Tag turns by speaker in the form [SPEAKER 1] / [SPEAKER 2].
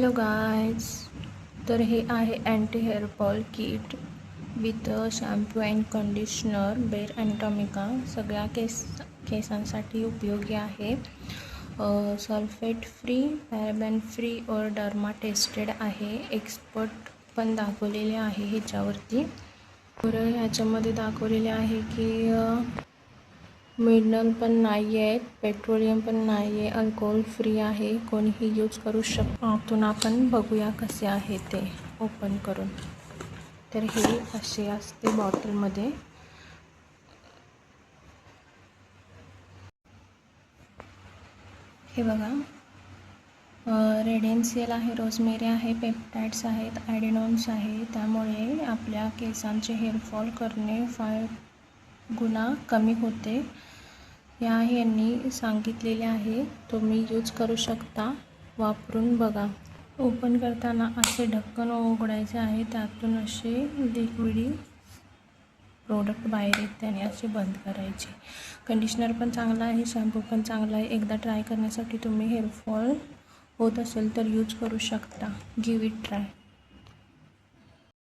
[SPEAKER 1] Hello guys, तर हे आहे anti hair fall kit with shampoo and conditioner bare ॲनाटॉमिका. सगळ्या केसांसाठी उपयोगी आहे. सल्फेट फ्री, पॅराबेन फ्री और डर्मा टेस्टेड आहे. एक्सपर्ट पण दाखवलेले आहे ह्याच्यावरती. तर ह्याच्यामध्ये दाखवलेले आहे की मिनरल पण नाही आहेत, पेट्रोलियम पण नाही आहे, अल्कोहोल फ्री आहे, कोणीही यूज करू शकतो. आतून आपण बघूया कसे आहे ते ओपन करून. तर हे असे असते बॉटलमध्ये. हे बघा, रेडेन्सियल आहे, रोजमेरी आहे, पेप्टाइड्स आहेत, ॲडेनॉन्स आहे. त्यामुळे आपल्या केसांचे हेअरफॉल करणे 5 गुणा कमी होते. यांनी सांगितलेले आहे. तुम्ही यूज करू शकता, वापरून बघा. ओपन करताना असे ढक्कन उघडायचे आहे, त्यातून असे लिक्विडी प्रोडक्ट बाहेर येत, त्याने असे बंद करायचे. कंडिशनर पण चांगला आहे, शॅम्पू पण चांगला आहे. एकदा ट्राय करण्यासाठी तुम्ही हेअरफॉल होत असेल तर यूज करू शकता. Give it try.